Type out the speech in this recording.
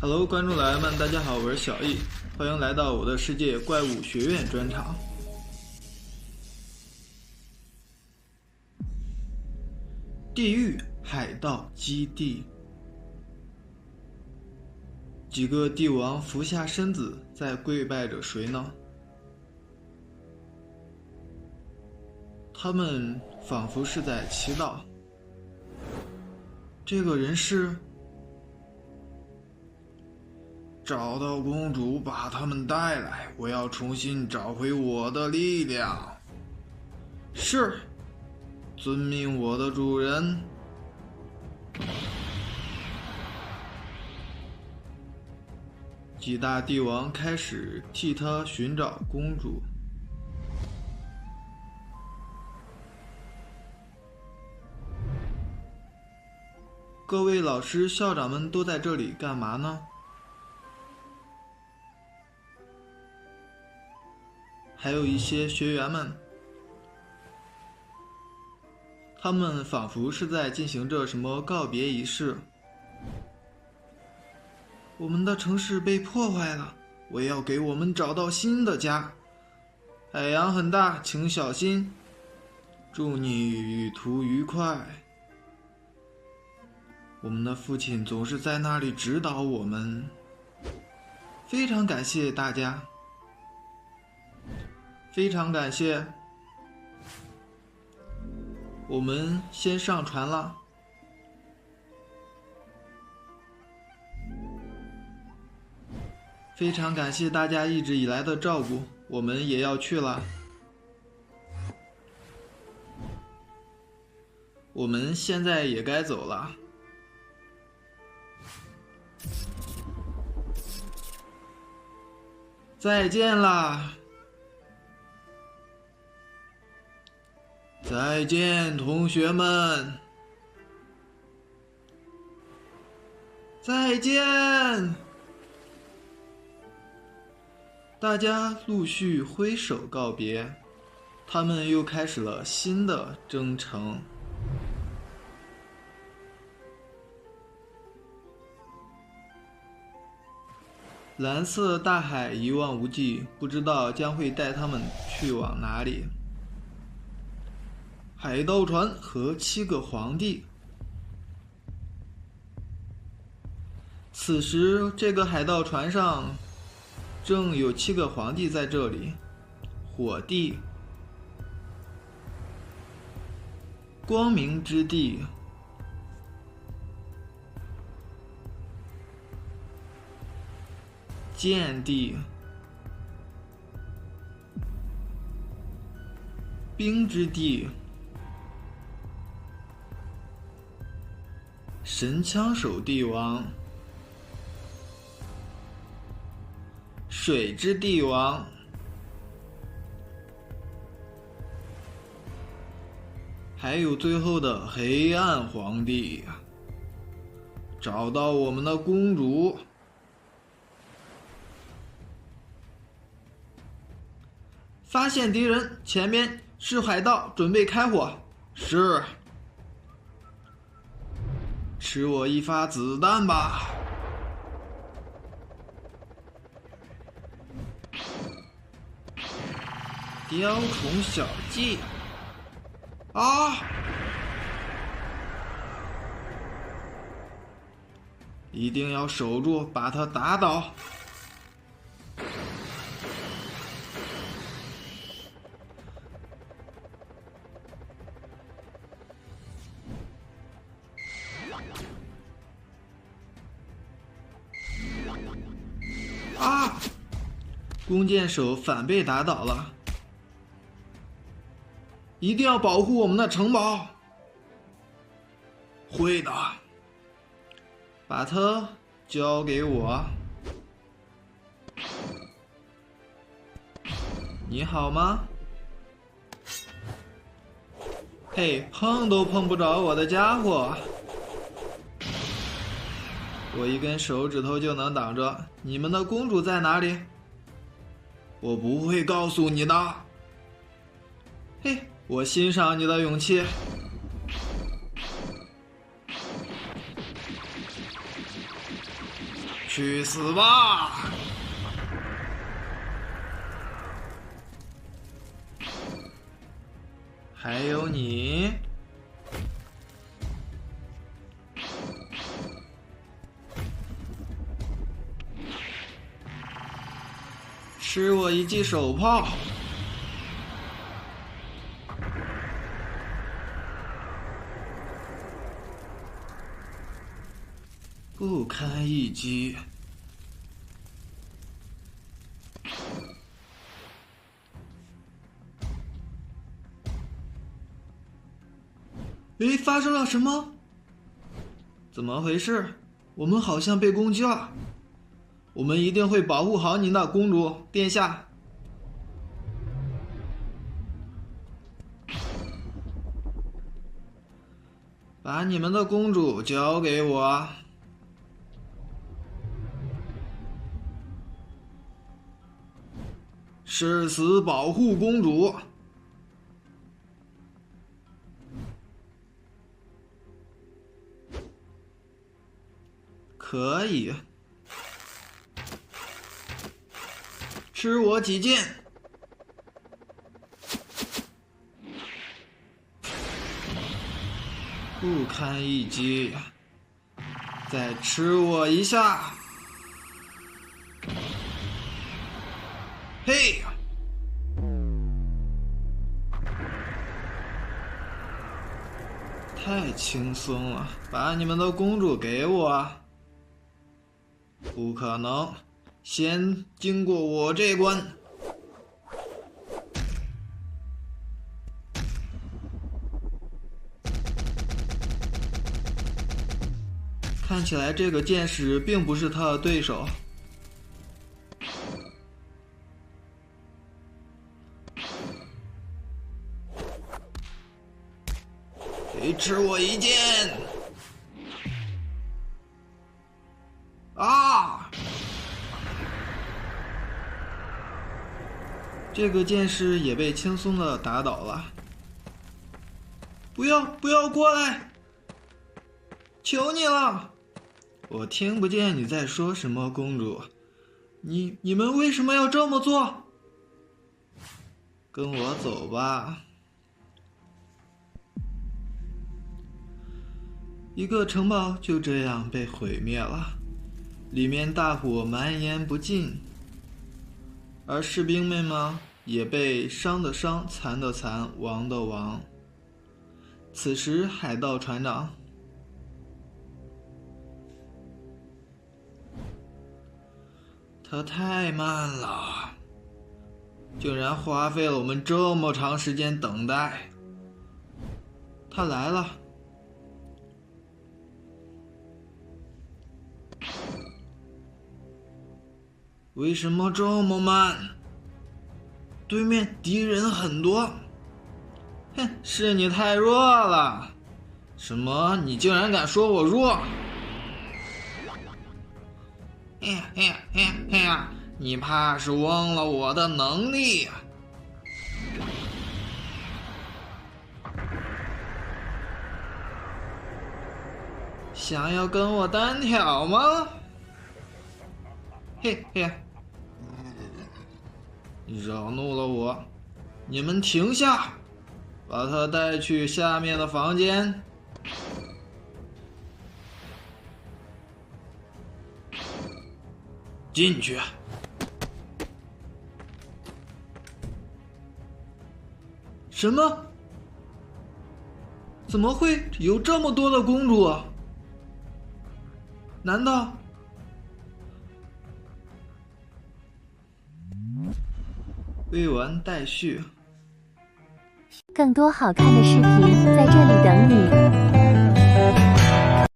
Hello， 观众老爷们，大家好，我是小易，欢迎来到我的世界怪物学院专场。地狱海盗基地，几个帝王俯下身子，在跪拜着谁呢？他们仿佛是在祈祷。这个人是找到公主，把他们带来，我要重新找回我的力量。是，遵命我的主人。几大帝王开始替他寻找公主。各位老师、校长们都在这里干嘛呢？还有一些学员们，他们仿佛是在进行着什么告别仪式。我们的城市被破坏了，我要给我们找到新的家。海洋很大，请小心。祝你旅途愉快。我们的父亲总是在那里指导我们。非常感谢大家。非常感谢。我们先上船了。非常感谢大家一直以来的照顾，我们也要去了。我们现在也该走了。再见啦！再见，同学们！再见！大家陆续挥手告别，他们又开始了新的征程。蓝色大海一望无际，不知道将会带他们去往哪里。海盗船和7个皇帝。此时，这个海盗船上正有7个皇帝在这里：火帝、光明之帝、剑帝、冰之帝、神枪手帝王、水之帝王、还有最后的黑暗皇帝。找到我们的公主。发现敌人，前面是海盗，准备开火。是。吃我一发子弹吧。雕虫小技。啊！一定要守住，把他打倒。啊！弓箭手反被打倒了。一定要保护我们的城堡。会的。把它交给我。你好吗？嘿，碰都碰不着我的家伙。我一根手指头就能挡着。你们的公主在哪里？我不会告诉你的。嘿，我欣赏你的勇气。去死吧！还有你，吃我一记手炮！不堪一击！诶，发生了什么？怎么回事？我们好像被攻击了。我们一定会保护好您的，公主殿下。把你们的公主交给我。誓死保护公主。可以，吃我几剑！不堪一击，再吃我一下！嘿！太轻松了，把你们的公主给我！不可能，先经过我这关。看起来这个剑士并不是他的对手。给吃我一剑！啊！这个剑士也被轻松的打倒了。不要过来！求你了！我听不见你在说什么，公主。你们为什么要这么做？跟我走吧。一个城堡就这样被毁灭了，里面大火蔓延不尽，而士兵们嘛，也被伤的伤，残的残，亡的亡。此时，海盗船长，他太慢了，竟然花费了我们这么长时间等待。他来了。为什么这么慢？对面敌人很多。哼，是你太弱了。什么？你竟然敢说我弱？你怕是忘了我的能力。想要跟我单挑吗？嘿，惹怒了我，你们停下，把他带去下面的房间。进去。什么？怎么会有这么多的公主？难道？未完待续。更多好看的视频在这里等你。